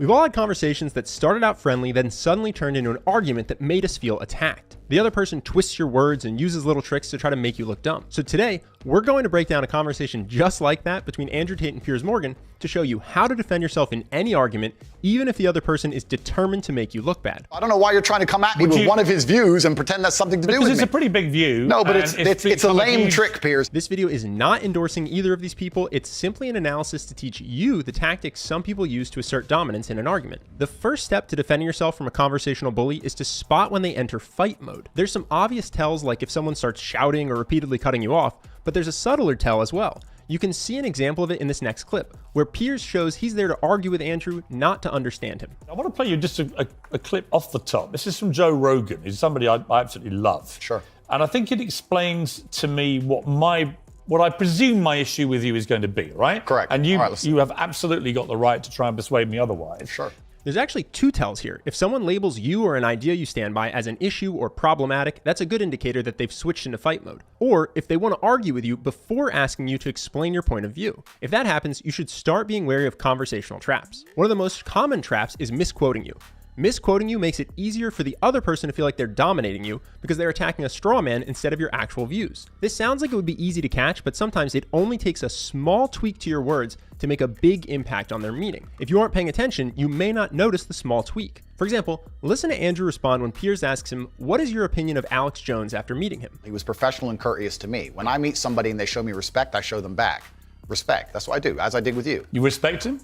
We've all had conversations that started out friendly, then suddenly turned into an argument that made us feel attacked. The other person twists your words and uses little tricks to try to make you look dumb. So today, we're going to break down a conversation just like that between Andrew Tate and Piers Morgan to show you how to defend yourself in any argument, even if the other person is determined to make you look bad. I don't know why you're trying to come at me with one of his views and pretend that's something to do with me. Because it's a pretty big view. No, but it's a lame trick, Piers. This video is not endorsing either of these people. It's simply an analysis to teach you the tactics some people use to assert dominance in an argument. The first step to defending yourself from a conversational bully is to spot when they enter fight mode. There's some obvious tells, like if someone starts shouting or repeatedly cutting you off, but there's a subtler tell as well. You can see an example of it in this next clip, where Piers shows he's there to argue with Andrew, not to understand him. I want to play you just a clip off the top. This is from Joe Rogan, who's somebody I absolutely love. Sure. And I think it explains to me what I presume my issue with you is going to be, right? Correct. And you right, you have absolutely got the right to try and persuade me otherwise. Sure. There's actually two tells here. If someone labels you or an idea you stand by as an issue or problematic, that's a good indicator that they've switched into fight mode. Or if they want to argue with you before asking you to explain your point of view. If that happens, you should start being wary of conversational traps. One of the most common traps is misquoting you. Misquoting you makes it easier for the other person to feel like they're dominating you because they're attacking a straw man instead of your actual views. This sounds like it would be easy to catch, but sometimes it only takes a small tweak to your words to make a big impact on their meaning. If you aren't paying attention, you may not notice the small tweak. For example, listen to Andrew respond when Piers asks him, "What is your opinion of Alex Jones after meeting him?" He was professional and courteous to me. When I meet somebody and they show me respect, I show them back. Respect. That's what I do, as I did with you. You respect him?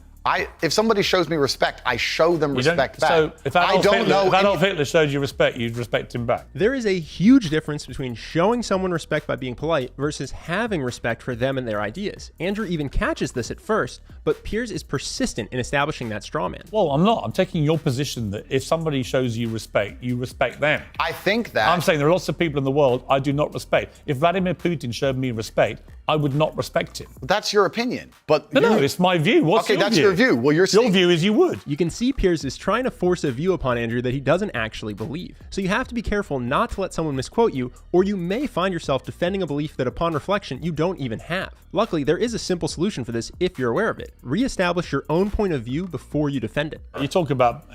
If somebody shows me respect, I show them respect back. So if Adolf Hitler showed you respect, you'd respect him back. There is a huge difference between showing someone respect by being polite versus having respect for them and their ideas. Andrew even catches this at first, but Piers is persistent in establishing that straw man. Well, I'm not. I'm taking your position that if somebody shows you respect them. I think that... I'm saying there are lots of people in the world I do not respect. If Vladimir Putin showed me respect, I would not respect him. That's your opinion. But no, it's my view. What's your view? Okay, that's your view. Well, your view is you would. You can see Piers is trying to force a view upon Andrew that he doesn't actually believe. So you have to be careful not to let someone misquote you, or you may find yourself defending a belief that upon reflection you don't even have. Luckily, there is a simple solution for this if you're aware of it. Reestablish your own point of view before you defend it. You talk about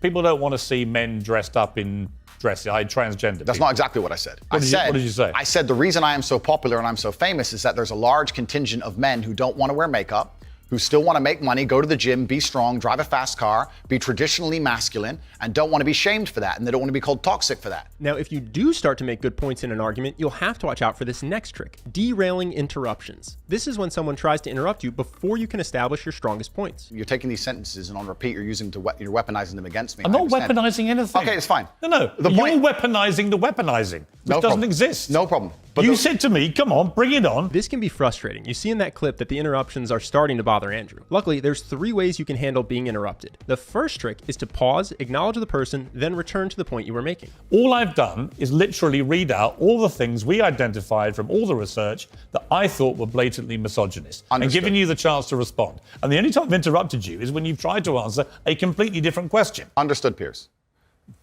people don't want to see men dressed up in transgender. That's not exactly what I said. What did you say? I said the reason I am so popular and I'm so famous is that there's a large contingent of men who don't want to wear makeup, who still want to make money, go to the gym, be strong, drive a fast car, be traditionally masculine, and don't want to be shamed for that, and they don't want to be called toxic for that. Now, if you do start to make good points in an argument, you'll have to watch out for this next trick, derailing interruptions. This is when someone tries to interrupt you before you can establish your strongest points. You're taking these sentences and on repeat, you're weaponizing them against me. I'm not weaponizing anything. Okay, it's fine. No. You're weaponizing the weaponizing, which doesn't exist. No problem. But you said to me, come on, bring it on. This can be frustrating. You see in that clip that the interruptions are starting to bother Andrew. Luckily, there's 3 ways you can handle being interrupted. The first trick is to pause, acknowledge the person, then return to the point you were making. All I've done is literally read out all the things we identified from all the research that I thought were blatantly misogynist. Understood. And giving you the chance to respond. And the only time I've interrupted you is when you've tried to answer a completely different question. Understood, Piers.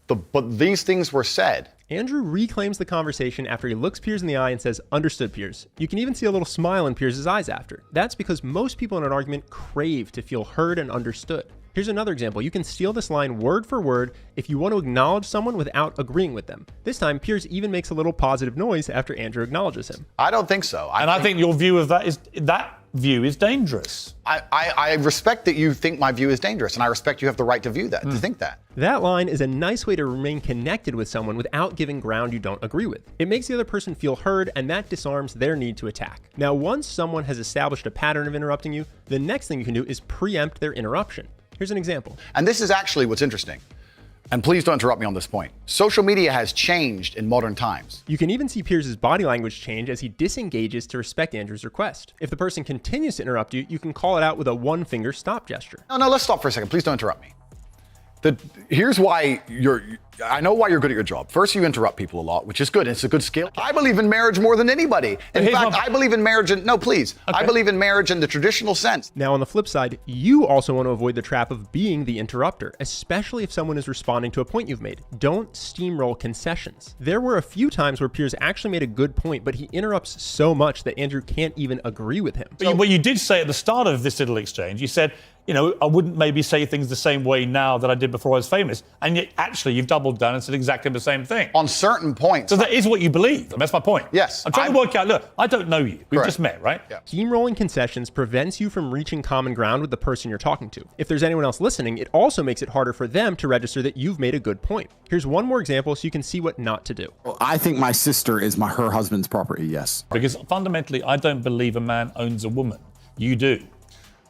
But these things were said. Andrew reclaims the conversation after he looks Piers in the eye and says, "Understood, Piers." You can even see a little smile in Piers' eyes after. That's because most people in an argument crave to feel heard and understood. Here's another example. You can steal this line word for word if you want to acknowledge someone without agreeing with them. This time, Piers even makes a little positive noise after Andrew acknowledges him. I don't think so. I think your view of that view is dangerous. I respect that you think my view is dangerous, and I respect you have the right to view that, to think that. That line is a nice way to remain connected with someone without giving ground you don't agree with. It makes the other person feel heard, and that disarms their need to attack. Now, once someone has established a pattern of interrupting you, the next thing you can do is preempt their interruption. Here's an example. And this is actually what's interesting. And please don't interrupt me on this point. Social media has changed in modern times. You can even see Piers' body language change as he disengages to respect Andrew's request. If the person continues to interrupt you, you can call it out with a one-finger stop gesture. No, let's stop for a second. Please don't interrupt me. Here's why I know why you're good at your job. First, you interrupt people a lot, which is good. It's a good skill. I believe in marriage more than anybody. In fact, I believe in marriage I believe in marriage in the traditional sense. Now, on the flip side, you also want to avoid the trap of being the interrupter, especially if someone is responding to a point you've made. Don't steamroll concessions. There were a few times where Piers actually made a good point, but he interrupts so much that Andrew can't even agree with him. But what you did say at the start of this little exchange, you said, I wouldn't maybe say things the same way now that I did before I was famous. And yet, actually, you've doubled down and said exactly the same thing. On certain points. So that is what you believe. And that's my point. Yes. I'm trying to work out, look, I don't know you. We've just met, right? Yeah. Steamrolling concessions prevents you from reaching common ground with the person you're talking to. If there's anyone else listening, it also makes it harder for them to register that you've made a good point. Here's one more example so you can see what not to do. Well, I think my sister is her husband's property, yes. Because fundamentally, I don't believe a man owns a woman. You do.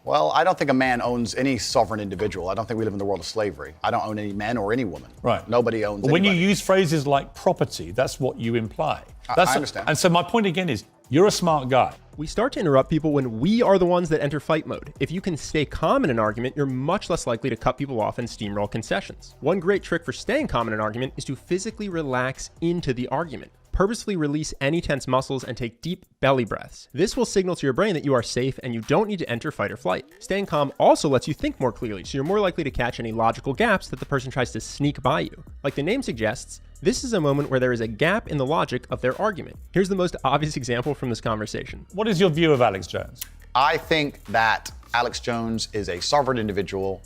Well, I don't think a man owns any sovereign individual. I don't think we live in the world of slavery. I don't own any men or any woman. Right. Nobody owns When anybody. you use phrases like property, that's what you imply. I understand. And so my point again is, you're a smart guy. We start to interrupt people when we are the ones that enter fight mode. If you can stay calm in an argument, you're much less likely to cut people off and steamroll concessions. One great trick for staying calm in an argument is to physically relax into the argument. Purposefully release any tense muscles and take deep belly breaths. This will signal to your brain that you are safe and you don't need to enter fight or flight. Staying calm also lets you think more clearly, so you're more likely to catch any logical gaps that the person tries to sneak by you. Like the name suggests, this is a moment where there is a gap in the logic of their argument. Here's the most obvious example from this conversation. What is your view of Alex Jones? I think that Alex Jones is a sovereign individual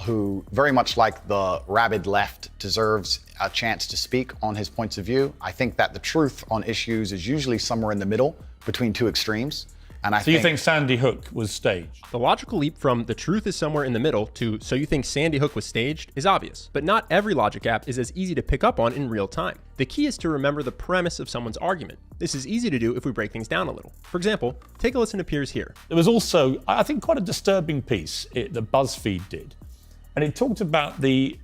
who, very much like the rabid left, deserves a chance to speak on his points of view. I think that the truth on issues is usually somewhere in the middle between two extremes. And So you think Sandy Hook was staged? The logical leap from the truth is somewhere in the middle to so you think Sandy Hook was staged is obvious, but not every logic gap is as easy to pick up on in real time. The key is to remember the premise of someone's argument. This is easy to do if we break things down a little. For example, take a listen to Piers here. There was also, I think, quite a disturbing piece that BuzzFeed did. And it talked about the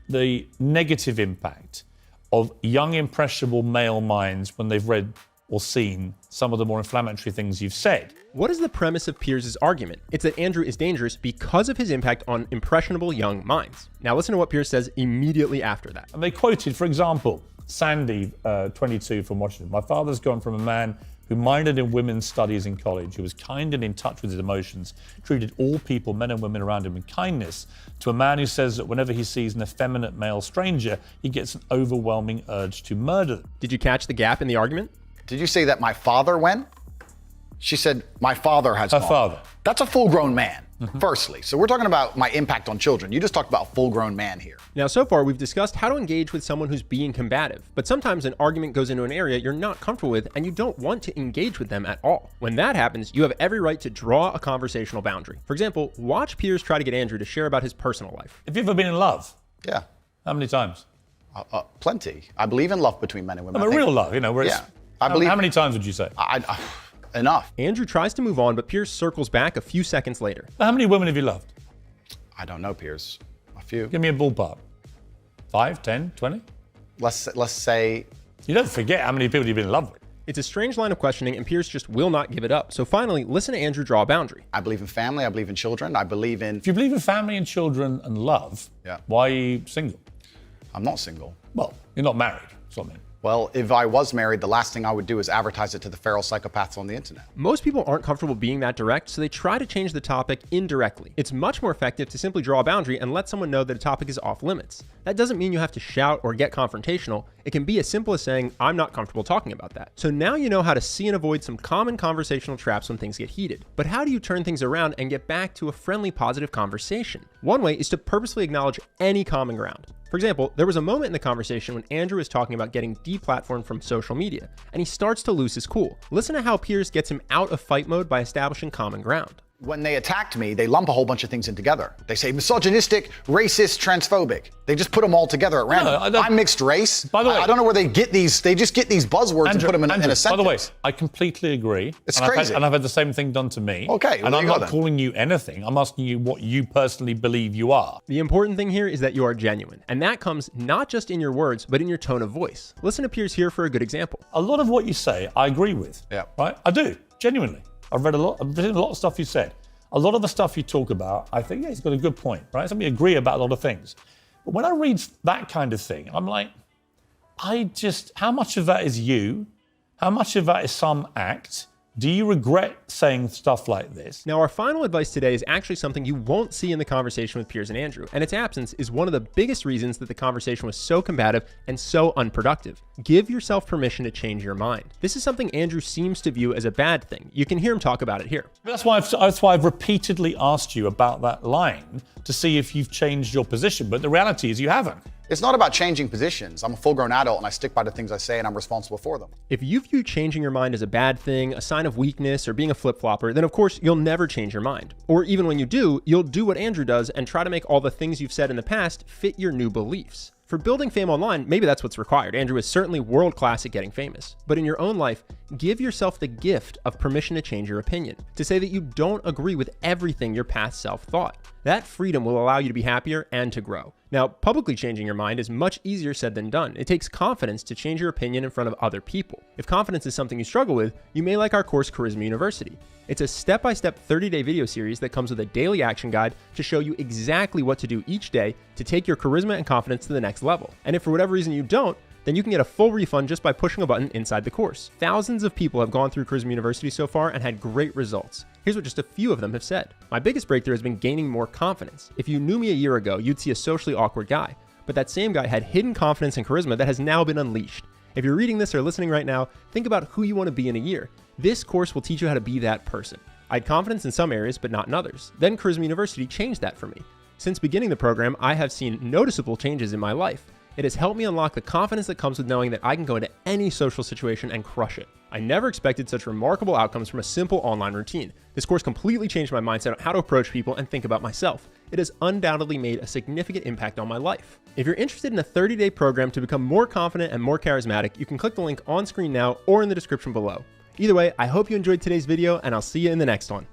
negative impact of young, impressionable male minds when they've read or seen some of the more inflammatory things you've said. What is the premise of Piers' argument? It's that Andrew is dangerous because of his impact on impressionable young minds. Now listen to what Piers says immediately after that. And they quoted, for example, Sandy, 22, from Washington. My father's gone from a man who minored in women's studies in college, who was kind and in touch with his emotions, treated all people, men and women around him, with kindness, to a man who says that whenever he sees an effeminate male stranger, he gets an overwhelming urge to murder them. Did you catch the gap in the argument? Did you say that my father went? She said, my father has Her gone. father. That's a full-grown man, firstly. So we're talking about my impact on children. You just talked about a full-grown man here. Now, so far, we've discussed how to engage with someone who's being combative, but sometimes an argument goes into an area you're not comfortable with and you don't want to engage with them at all. When that happens, you have every right to draw a conversational boundary. For example, watch Piers try to get Andrew to share about his personal life. Have you ever been in love? Yeah, How many times? plenty. I believe in love between men and women. I mean, real love, where it's... Yeah, I believe... How many times would you say? Enough. Andrew tries to move on, but Piers circles back a few seconds later. How many women have you loved? I don't know, Piers. A few. Give me a ballpark. 5, 10, 20? Let's say... You don't forget how many people you've been in love with. It's a strange line of questioning, and Piers just will not give it up. So finally, listen to Andrew draw a boundary. I believe in family. I believe in children. I believe in... If you believe in family and children and love, why are you single? I'm not single. Well, you're not married. That's what I mean. Well, if I was married, the last thing I would do is advertise it to the feral psychopaths on the internet. Most people aren't comfortable being that direct, so they try to change the topic indirectly. It's much more effective to simply draw a boundary and let someone know that a topic is off limits. That doesn't mean you have to shout or get confrontational. It can be as simple as saying, I'm not comfortable talking about that. So now you know how to see and avoid some common conversational traps when things get heated. But how do you turn things around and get back to a friendly, positive conversation? One way is to purposely acknowledge any common ground. For example, there was a moment in the conversation when Andrew is talking about getting deplatformed from social media, and he starts to lose his cool. Listen to how Piers gets him out of fight mode by establishing common ground. When they attacked me, they lump a whole bunch of things in together. They say misogynistic, racist, transphobic. They just put them all together at random. I'm mixed race. By the way, I don't know where they get these. They just get these buzzwords and put them in a sentence. By the way, I completely agree. It's crazy. crazy. I've had the same thing done to me. Okay, well, and there I'm you go not then. calling you anything. I'm asking you what you personally believe you are. The important thing here is that you are genuine, and that comes not just in your words, but in your tone of voice. Listen to Piers here for a good example. A lot of what you say, I agree with. Yeah. Right? I do, genuinely. I've read a lot of stuff you said. A lot of the stuff you talk about, I think, yeah, he's got a good point, right? So we agree about a lot of things. But when I read that kind of thing, I'm like, how much of that is you? How much of that is some act? Do you regret saying stuff like this? Now, our final advice today is actually something you won't see in the conversation with Piers and Andrew, and its absence is one of the biggest reasons that the conversation was so combative and so unproductive. Give yourself permission to change your mind. This is something Andrew seems to view as a bad thing. You can hear him talk about it here. That's why I've repeatedly asked you about that line to see if you've changed your position, but the reality is you haven't. It's not about changing positions. I'm a full-grown adult and I stick by the things I say and I'm responsible for them. If you view changing your mind as a bad thing, a sign of weakness, or being a flip-flopper, then of course you'll never change your mind. Or even when you do, you'll do what Andrew does and try to make all the things you've said in the past fit your new beliefs. For building fame online, maybe that's what's required. Andrew is certainly world-class at getting famous. But in your own life, give yourself the gift of permission to change your opinion, to say that you don't agree with everything your past self thought. That freedom will allow you to be happier and to grow. Now, publicly changing your mind is much easier said than done. It takes confidence to change your opinion in front of other people. If confidence is something you struggle with, you may like our course Charisma University. It's a step-by-step 30-day video series that comes with a daily action guide to show you exactly what to do each day to take your charisma and confidence to the next level. And if for whatever reason you don't, then you can get a full refund just by pushing a button inside the course. Thousands of people have gone through Charisma University so far and had great results. Here's what just a few of them have said. My biggest breakthrough has been gaining more confidence. If you knew me a year ago, you'd see a socially awkward guy. But that same guy had hidden confidence and charisma that has now been unleashed. If you're reading this or listening right now, think about who you want to be in a year. This course will teach you how to be that person. I had confidence in some areas, but not in others. Then Charisma University changed that for me. Since beginning the program, I have seen noticeable changes in my life. It has helped me unlock the confidence that comes with knowing that I can go into any social situation and crush it. I never expected such remarkable outcomes from a simple online routine. This course completely changed my mindset on how to approach people and think about myself. It has undoubtedly made a significant impact on my life. If you're interested in a 30-day program to become more confident and more charismatic, you can click the link on screen now or in the description below. Either way, I hope you enjoyed today's video and I'll see you in the next one.